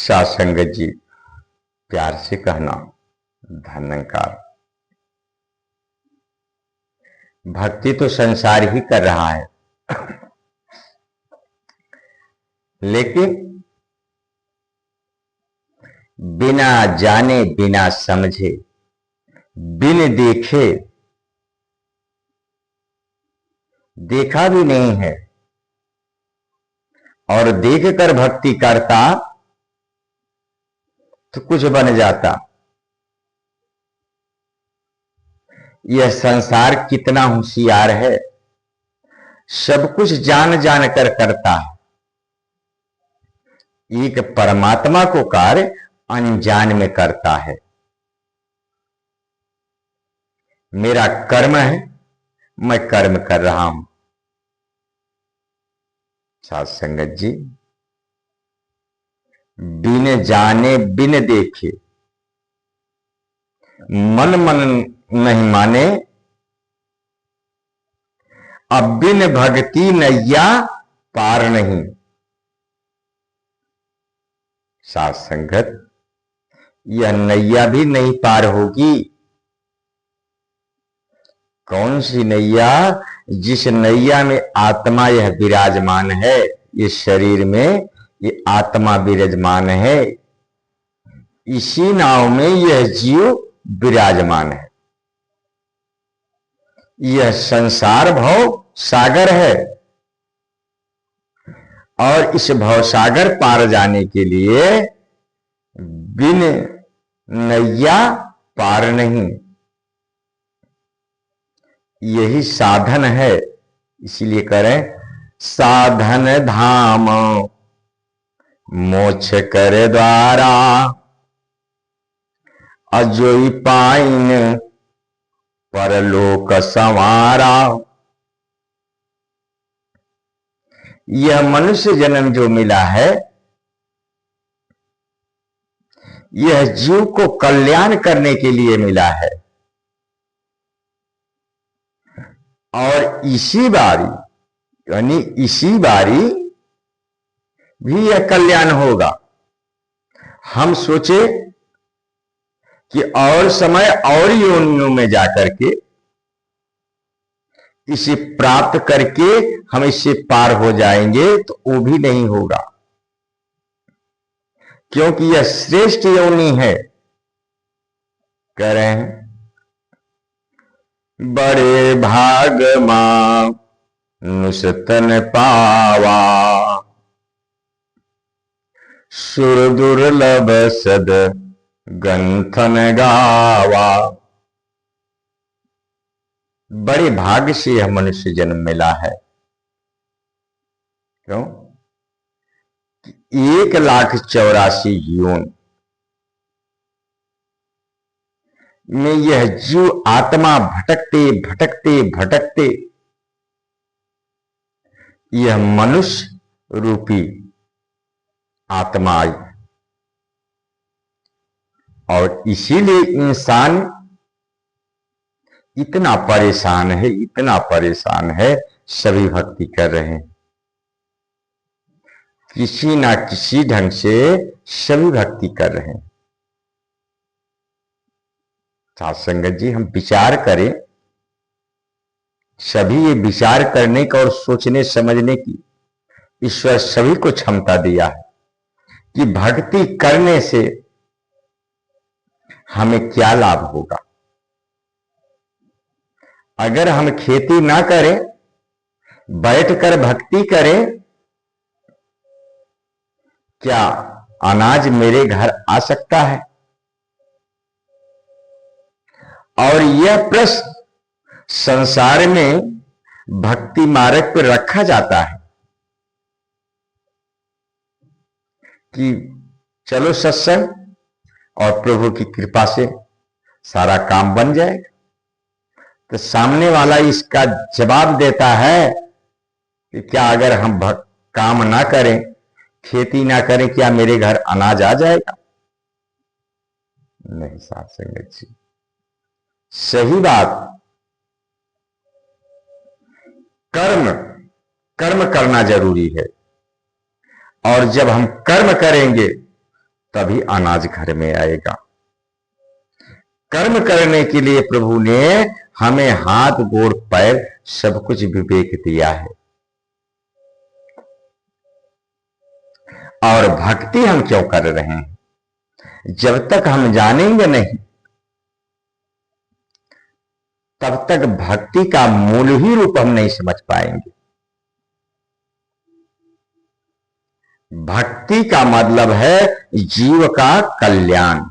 साथ संगत जी, प्यार से कहना धन्यकार। भक्ति तो संसार ही कर रहा है, लेकिन बिना जाने बिना समझे बिन देखे, देखा भी नहीं है और देख कर भक्ति करता तो कुछ बन जाता। यह संसार कितना होशियार है, सब कुछ जान जान कर करता है। एक परमात्मा को कार्य अनजान में करता है। मेरा कर्म है, मैं कर्म कर रहा हूं। साथ संगत जी, बिन जाने बिन देखे मन मन नहीं माने, अब बिन भक्ति नैया पार नहीं। साथ संगत, यह नैया भी नहीं पार होगी। कौन सी नैया? जिस नैया में आत्मा यह विराजमान है, इस शरीर में ये आत्मा विराजमान है, इसी नाव में यह जीव विराजमान है। यह संसार भव सागर है और इस भव सागर पार जाने के लिए बिन नैया पार नहीं। यही साधन है। इसीलिए करें, साधन धाम मोक्ष करे द्वारा, अजोई पाइन परलोक संवारा। यह मनुष्य जन्म जो मिला है, यह जीव को कल्याण करने के लिए मिला है और इसी बारी, यानी इसी बारी भी यह कल्याण होगा। हम सोचे कि और समय और योनियों में जाकर के इसे प्राप्त करके हम इससे पार हो जाएंगे, तो वो भी नहीं होगा, क्योंकि यह श्रेष्ठ योनि है। कह रहे हैं, बड़े भाग मां नुसतन पावा, सुर दुर्लभ सद गंथन गावा। बड़े भाग्य से यह मनुष्य जन्म मिला है। क्यों? 1,84,000 योन में यह जीव आत्मा भटकते भटकते भटकते यह मनुष्य रूपी आत्मा आई, और इसीलिए इंसान इतना परेशान है, इतना परेशान है। सभी भक्ति कर रहे हैं, किसी ना किसी ढंग से सभी भक्ति कर रहे हैं। साथ संगत जी, हम विचार करें, सभी ये विचार करने का और सोचने समझने की ईश्वर सभी को क्षमता दिया है कि भक्ति करने से हमें क्या लाभ होगा। अगर हम खेती ना करें, बैठकर भक्ति करें, क्या अनाज मेरे घर आ सकता है? और यह प्रश्न संसार में भक्ति मार्ग पर रखा जाता है कि चलो सत्संग, और प्रभु की कृपा से सारा काम बन जाएगा। तो सामने वाला इसका जवाब देता है कि क्या अगर हम काम ना करें, खेती ना करें, क्या मेरे घर अनाज आ जाएगा? नहीं साथ संगत जी, सही बात। कर्म करना जरूरी है, और जब हम कर्म करेंगे तभी अनाज घर में आएगा। कर्म करने के लिए प्रभु ने हमें हाथ गोड़ पैर सब कुछ विवेक दिया है। और भक्ति हम क्यों कर रहे हैं? जब तक हम जानेंगे नहीं तब तक भक्ति का मूल ही रूप हम नहीं समझ पाएंगे। भक्ति का मतलब है जीव का कल्याण।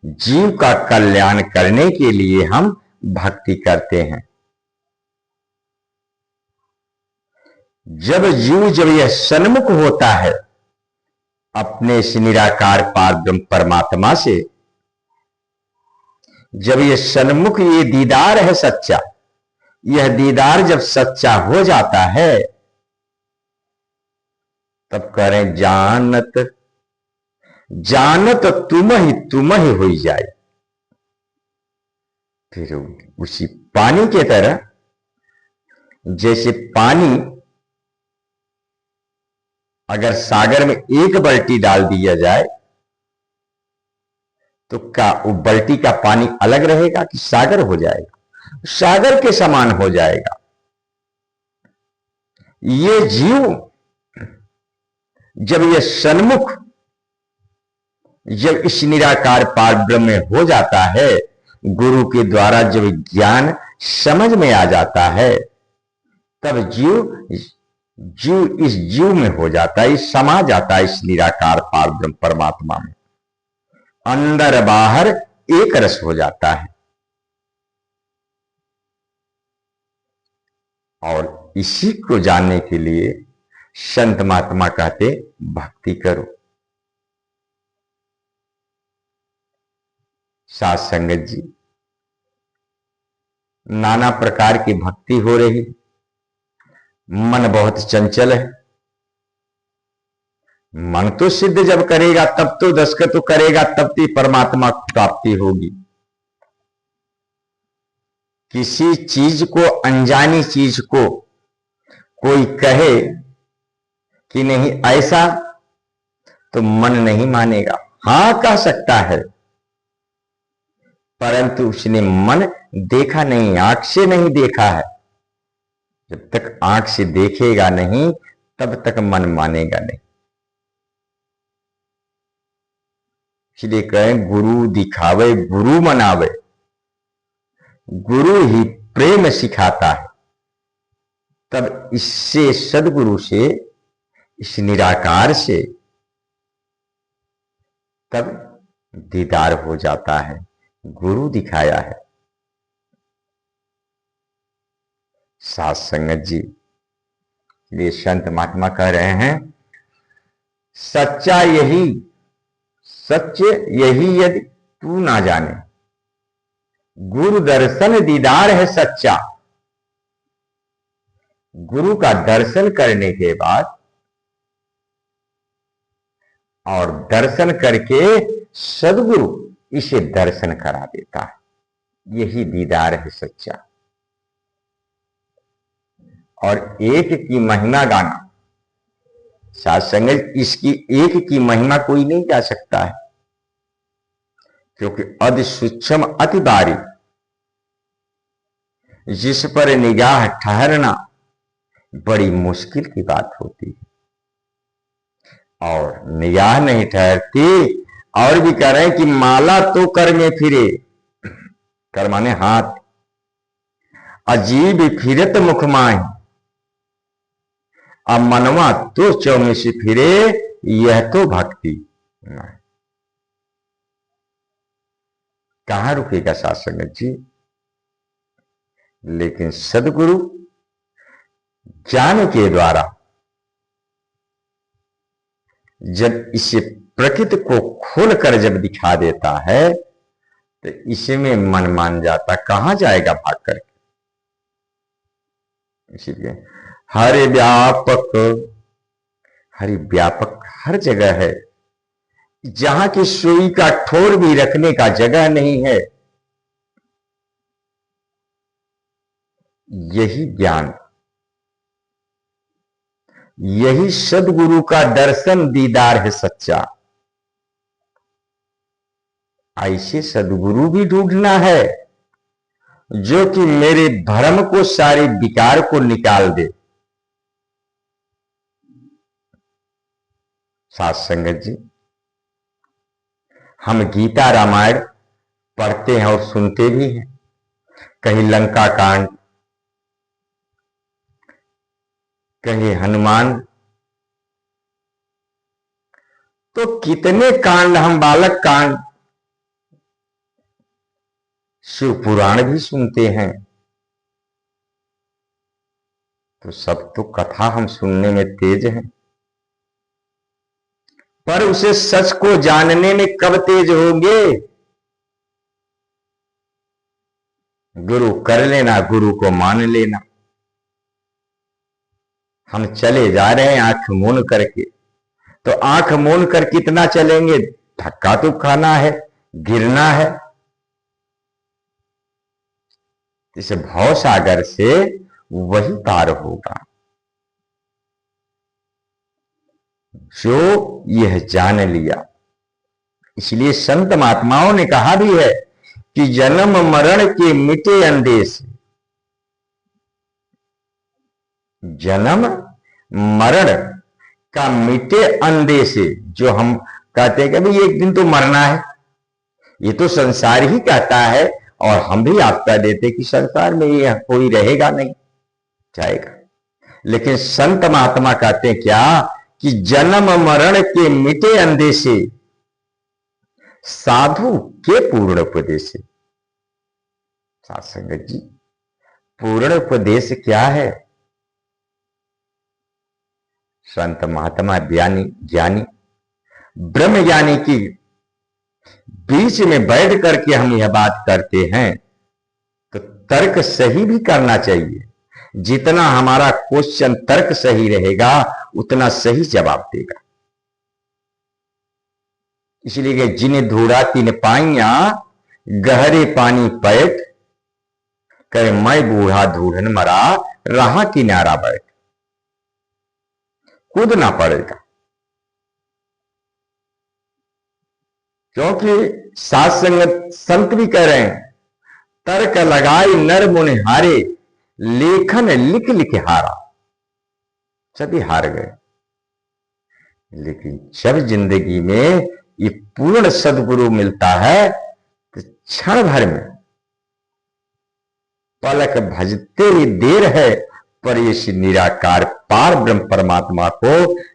जीव का कल्याण करने के लिए हम भक्ति करते हैं। जब यह सन्मुख होता है अपने से निराकार पारब्रह्म परमात्मा से, जब ये सन्मुख, ये दीदार है सच्चा, यह दीदार जब सच्चा हो जाता है तब करें जानत जानत तुम ही हो जाए। फिर उसी पानी के तरह, जैसे पानी अगर सागर में एक बाल्टी डाल दिया जाए तो क्या वो बाल्टी का पानी अलग रहेगा कि सागर हो जाएगा? सागर के समान हो जाएगा। ये जीव जब ये सन्मुख, जब इस निराकार पारब्रह्म में हो जाता है, गुरु के द्वारा जब ज्ञान समझ में आ जाता है, तब जीव इस जीव में हो जाता है, समा जाता है इस निराकार पारब्रह्म परमात्मा में, अंदर बाहर एक रस हो जाता है। और इसी को जानने के लिए संत महात्मा कहते भक्ति करो। साथ संगत जी, नाना प्रकार की भक्ति हो रही, मन बहुत चंचल है। मन तो सिद्ध जब करेगा तब तो दस्तखत तो करेगा, तब तो परमात्मा की प्राप्ति होगी। किसी चीज को, अनजानी चीज को कोई कहे कि नहीं ऐसा, तो मन नहीं मानेगा। हां कह सकता है, परंतु उसने मन देखा नहीं, आंख से नहीं देखा है। जब तक आंख से देखेगा नहीं तब तक मन मानेगा नहीं। इसलिए कहें गुरु दिखावे गुरु मनावे। गुरु ही प्रेम सिखाता है, तब इससे, सदगुरु से, इस निराकार से तब दीदार हो जाता है। गुरु दिखाया है। साथ संगत जी, ये संत महात्मा कह रहे हैं सच्चा यही, सत्य यही यदि तू ना जाने, गुरु दर्शन दीदार है सच्चा। गुरु का दर्शन करने के बाद और दर्शन करके सदगुरु इसे दर्शन करा देता है, यही दीदार है सच्चा। और एक की महिमा गाना, साथ संगत, इसकी एक की महिमा कोई नहीं गा सकता है, क्योंकि अति सूक्ष्म अति बारीक, जिस पर निगाह ठहरना बड़ी मुश्किल की बात होती है। और निगाह नहीं ठहरती, और भी कह रहे हैं कि माला तो कर में फिरे, कर माने हाथ, अजीब फिरत मुख माही, अब मनवा तो चौमेसी फिरे, यह तो भक्ति नहीं। कहां रुकेगा साथ संगत जी? लेकिन सदगुरु ज्ञान के द्वारा जब इसे प्रकृति को खोलकर जब दिखा देता है तो इसमें मन मान जाता, कहां जाएगा भाग कर। इसीलिए हरि व्यापक, हरि व्यापक हर जगह है, जहां की सुई का ठोर भी रखने का जगह नहीं है। यही ज्ञान यही सदगुरु का दर्शन दीदार है सच्चा। ऐसे सदगुरु भी ढूंढना है जो कि मेरे भ्रम को, सारे विकार को निकाल दे। साथ संगत जी, हम गीता रामायण पढ़ते हैं और सुनते भी हैं, कहीं लंका कांड, कहीं हनुमान, तो कितने कांड, हम बालक कांड, शिव पुराण भी सुनते हैं। तो सब तो कथा हम सुनने में तेज हैं, पर उसे सच को जानने में कब तेज होंगे? गुरु कर लेना, गुरु को मान लेना। हम चले जा रहे हैं आंख मूंद करके, तो आंख मूंद कर कितना चलेंगे? धक्का तो खाना है, गिरना है। इस भव सागर से वही पार होगा जो यह जान लिया। इसलिए संत महात्माओं ने कहा भी है कि जन्म मरण के मिटे अंदेश, जन्म मरण का मिटे अंदेश। जो हम कहते हैं कि भाई एक दिन तो मरना है, ये तो संसार ही कहता है, और हम भी आप कह देते कि संसार में ये कोई रहेगा नहीं, जाएगा। लेकिन संत महात्मा कहते हैं क्या कि जन्म मरण के मिटे अंदेशे, साधु के पूर्ण उपदेश। साथ संगत जी, पूर्ण उपदेश क्या है? संत महात्मा ज्ञानी ब्रह्म ज्ञानी की बीच में बैठ करके हम यह बात करते हैं, तो तर्क सही भी करना चाहिए। जितना हमारा क्वेश्चन तर्क सही रहेगा, उतना सही जवाब देगा। इसलिए कि जिन्हें धूड़ा तीन पाइया, गहरे पानी पैठ, करे मैं बूढ़ा धूढ़न मरा, रहा किनारा बैठ। कूदना पड़ेगा, क्योंकि सात संगत संत भी कह रहे हैं, तर्क लगाई नर मुनि हारे, लेखन लिख लिख हारा। सभी हार गए। लेकिन जब जिंदगी में ये पूर्ण सदगुरु मिलता है, तो क्षण भर में पलक भजते ही देर है, पर ये निराकार पार ब्रह्म परमात्मा को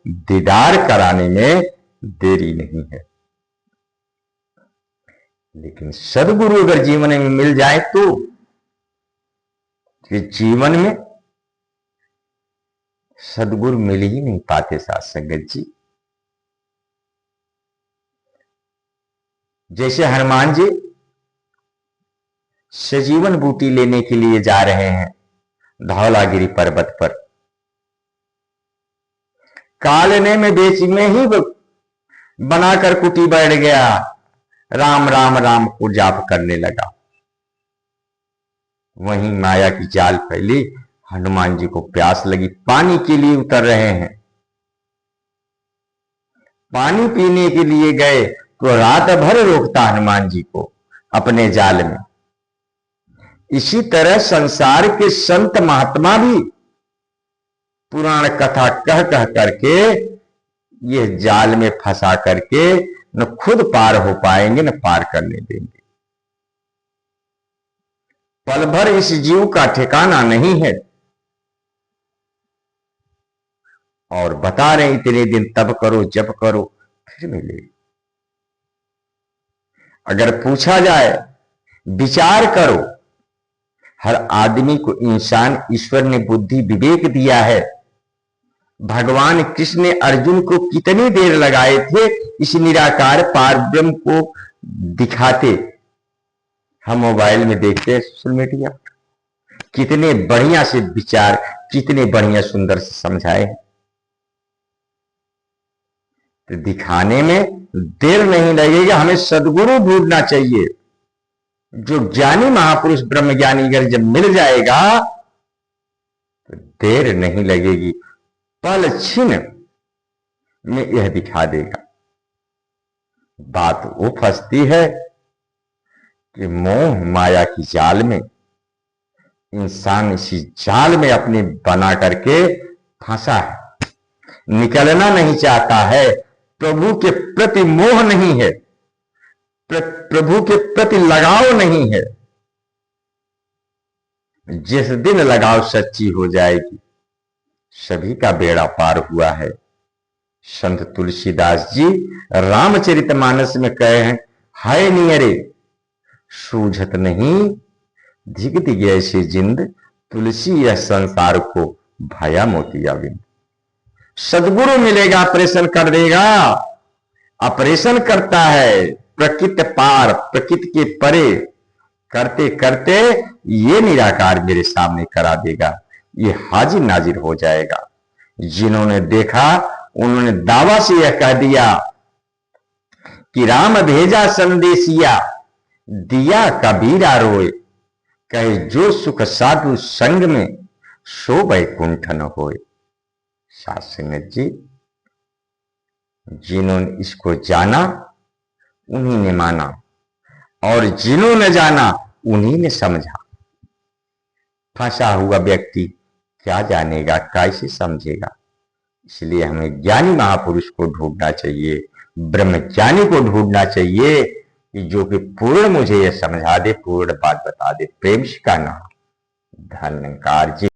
दीदार कराने में देरी नहीं है। लेकिन सदगुरु अगर जीवन में मिल जाए तो जीवन में सदगुरु मिल ही नहीं पाते। साथ संगत जी, जैसे हनुमान जी सजीवन बूटी लेने के लिए जा रहे हैं धौलागिरी पर्वत पर, कालने में बेच में ही बनाकर कुटी बैठ गया, राम राम राम को जाप करने लगा। वहीं माया की जाल फैली, हनुमान जी को प्यास लगी, पानी के लिए उतर रहे हैं। पानी पीने के लिए गए तो रात भर रोकता हनुमान जी को अपने जाल में। इसी तरह संसार के संत महात्मा भी पुराण कथा कह कह करके ये जाल में फंसा करके न खुद पार हो पाएंगे, न पार करने देंगे। पल भर इस जीव का ठिकाना नहीं है। और बता रहे इतने दिन तब करो जब करो फिर मिले। अगर पूछा जाए, विचार करो, हर आदमी को, इंसान, ईश्वर ने बुद्धि विवेक दिया है। भगवान कृष्ण ने अर्जुन को कितनी देर लगाए थे इस निराकार पार ब्रह्म को दिखाते। हम मोबाइल में देखते हैं, सोशल मीडिया, कितने बढ़िया से विचार, कितने बढ़िया सुंदर से समझाए। तो दिखाने में देर नहीं लगेगा। हमें सदगुरु ढूंढना चाहिए, जो ज्ञानी महापुरुष ब्रह्म ज्ञानी अगर जब मिल जाएगा तो देर नहीं लगेगी, पल छिन में यह दिखा देगा। बात वो फंसती है कि मोह माया की जाल में इंसान इसी जाल में अपने बना करके फंसा है, निकलना नहीं चाहता है। प्रभु के प्रति मोह नहीं है, प्रभु के प्रति लगाव नहीं है। जिस दिन लगाव सच्ची हो जाएगी, सभी का बेड़ा पार हुआ है। संत तुलसीदास जी रामचरितमानस में कहे हैं, हाय नियरे सूझत नहीं धिक दिग ऐसी जिंद, तुलसी यह संसार को भया मोतिया बिंद। सदगुरु मिलेगा, ऑपरेशन कर देगा। ऑपरेशन करता है प्रकृति पार, प्रकृति के परे करते करते ये निराकार मेरे सामने करा देगा, ये हाजिर नाजिर हो जाएगा। जिन्होंने देखा उन्होंने दावा से यह कह दिया कि राम भेजा संदेशिया, दिया कबीरा रोए, कहे जो सुख साधु संग में, सो बैकुंठ न होए। साथ संगत जी, जिन्होंने इसको जाना उन्हीं ने माना, और जिन्होंने जाना उन्हीं ने समझा। फंसा हुआ व्यक्ति क्या जानेगा, कैसे समझेगा? इसलिए हमें ज्ञानी महापुरुष को ढूंढना चाहिए, ब्रह्मज्ञानी को ढूंढना चाहिए कि जो कि पूर्ण मुझे यह समझा दे, पूर्ण बात बता दे। प्रेम का नाम धन्यकार जी।